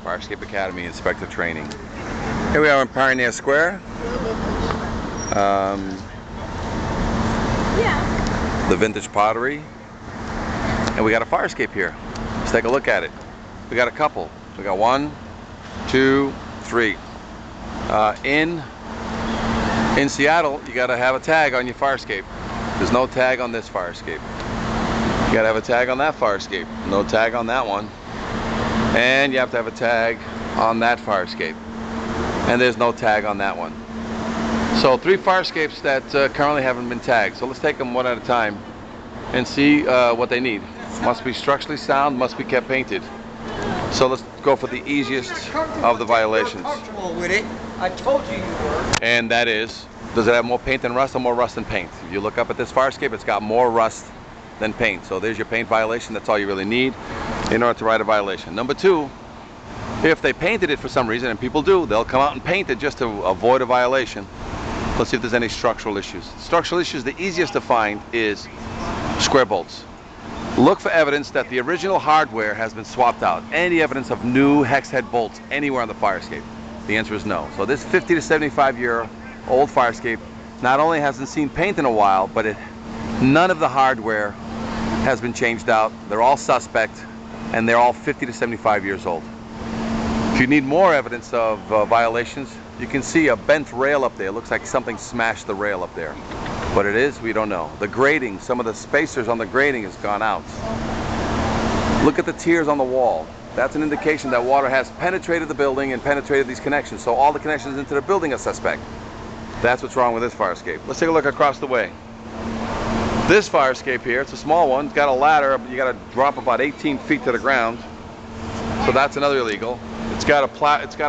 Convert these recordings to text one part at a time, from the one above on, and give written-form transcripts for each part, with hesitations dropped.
Fire Escape Academy Inspector Training. Here we are in Pioneer Square. The vintage pottery. And we got a fire escape here. Let's take a look at it. We got a couple. We got 1, 2, 3. In Seattle, you got to have a tag on your fire escape. There's no tag on this fire escape. You got to have a tag on that fire escape. No tag on that one. And you have to have a tag on that fire escape. And there's no tag on that one. So 3 fire escapes that currently haven't been tagged. So let's take them one at a time and see what they need. Must be structurally sound, must be kept painted. So let's go for the easiest of the violations. Comfortable with it. I told you you were. And that is, does it have more paint than rust or more rust than paint? If you look up at this fire escape, it's got more rust than paint. So there's your paint violation. That's all you really need in order to write a violation. Number 2, if they painted it for some reason, and people do, they'll come out and paint it just to avoid a violation. Let's see if there's any structural issues. Structural issues, the easiest to find is square bolts. Look for evidence that the original hardware has been swapped out. Any evidence of new hex head bolts anywhere on the fire escape? The answer is no. So this 50 to 75-year-old fire escape not only hasn't seen paint in a while, but none of the hardware has been changed out. They're all suspect, and they're all 50 to 75 years old. If you need more evidence of violations, you can see a bent rail up there. It looks like something smashed the rail up there. What it is, we don't know. The grating, some of the spacers on the grating has gone out. Look at the tears on the wall. That's an indication that water has penetrated the building and penetrated these connections. So all the connections into the building are suspect. That's what's wrong with this fire escape. Let's take a look across the way. This fire escape here, it's a small one. It's got a ladder, but you got to drop about 18 feet to the ground. So that's another illegal. It's got a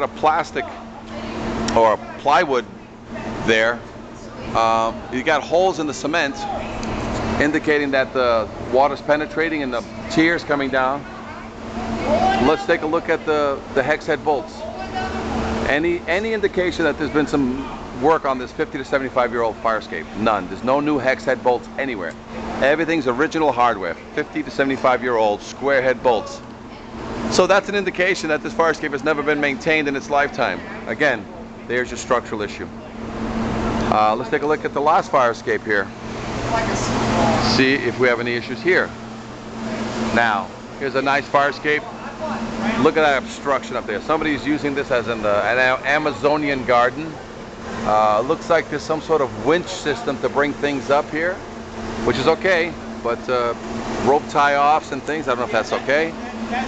plastic or a plywood there. You got holes in the cement indicating that the water's penetrating and the tears coming down. Let's take a look at the hex head bolts. Any indication that there's been some work on this 50 to 75-year-old fire escape? None. There's no new hex head bolts anywhere. Everything's original hardware. 50 to 75-year-old square head bolts. So that's an indication that this fire escape has never been maintained in its lifetime. Again, there's your structural issue. Let's take a look at the last fire escape here. See if we have any issues here. Now, here's a nice fire escape. Look at that obstruction up there. Somebody's using this as an Amazonian garden. Looks like there's some sort of winch system to bring things up here, which is okay, but rope tie-offs and things, I don't know if that's okay.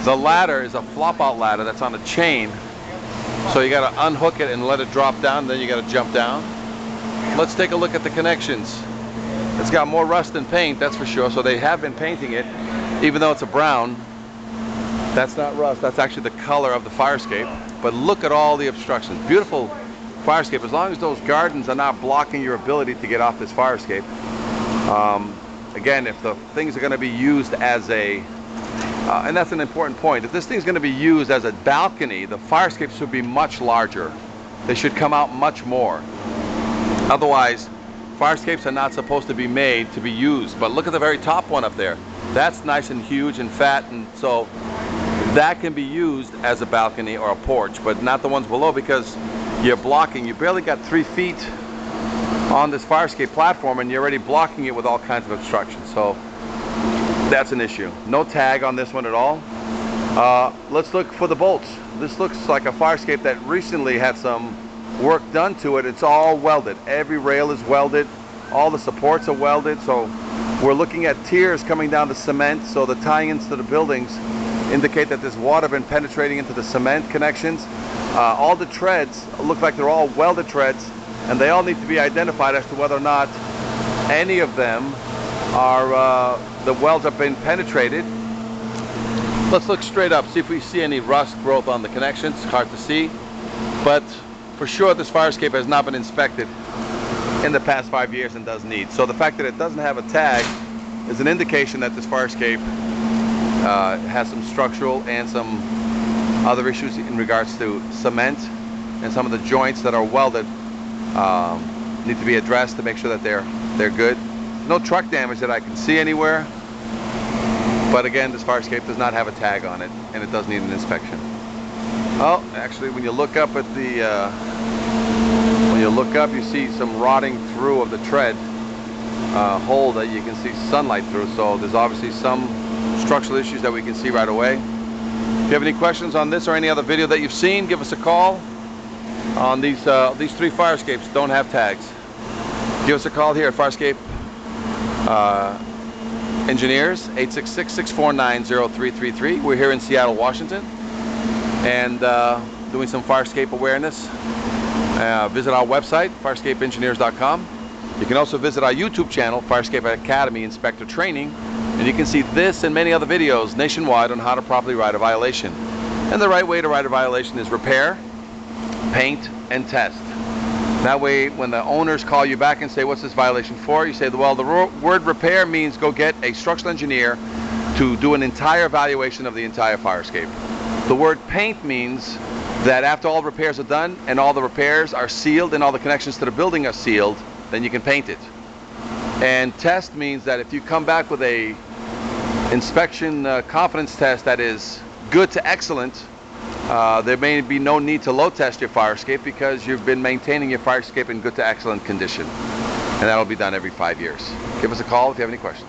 The ladder is a flop-out ladder that's on a chain, so you got to unhook it and let it drop down, then you got to jump down. Let's take a look at the connections. It's got more rust than paint, that's for sure, so they have been painting it, even though it's a brown. That's not rust, that's actually the color of the fire escape. But look at all the obstructions. Beautiful fire escape, as long as those gardens are not blocking your ability to get off this fire escape. Again, if the things are going to be used as a and that's an important point. If this thing's going to be used as a balcony, the fire escapes should be much larger. They should come out much more. Otherwise, fire escapes are not supposed to be made to be used. But look at the very top one up there. That's nice and huge and fat, and so that can be used as a balcony or a porch, but not the ones below, because you're blocking. You barely got 3 feet on this fire escape platform, and you're already blocking it with all kinds of obstructions. So that's an issue. No tag on this one at all. Let's look for the bolts. This looks like a fire escape that recently had some work done to it. It's all welded. Every rail is welded. All the supports are welded. So we're looking at tears coming down the cement. So the tie-ins to the buildings indicate that there's water been penetrating into the cement connections. All the treads look like they're all welded treads, and they all need to be identified as to whether or not any of them are the welds have been penetrated. Let's look straight up, see if we see any rust growth on the connections. It's hard to see, but for sure this fire escape has not been inspected in the past 5 years and does need. So the fact that it doesn't have a tag is an indication that this fire escape has some structural and some other issues in regards to cement, and some of the joints that are welded need to be addressed to make sure that they're good. No truck damage that I can see anywhere, but again, this fire escape does not have a tag on it, and it does need an inspection. Oh, actually, when you look up at the, when you look up, you see some rotting through of the tread hole that you can see sunlight through. So there's obviously some structural issues that we can see right away. If you have any questions on this or any other video that you've seen, give us a call. On these 3 fire escapes don't have tags. Give us a call here at Fire Escape Engineers, 866-649-0333. We're here in Seattle, Washington, and doing some fire escape awareness. Visit our website, fireescapeengineers.com. You can also visit our YouTube channel, Fire Escape Academy Inspector Training, and you can see this and many other videos nationwide on how to properly write a violation. And the right way to write a violation is repair, paint, and test. That way, when the owners call you back and say, what's this violation for? You say, well, the word repair means go get a structural engineer to do an entire evaluation of the entire fire escape. The word paint means that after all repairs are done and all the repairs are sealed and all the connections to the building are sealed, then you can paint it. And test means that if you come back with a inspection confidence test that is good to excellent, there may be no need to load test your fire escape because you've been maintaining your fire escape in good to excellent condition. And that'll be done every 5 years. Give us a call if you have any questions.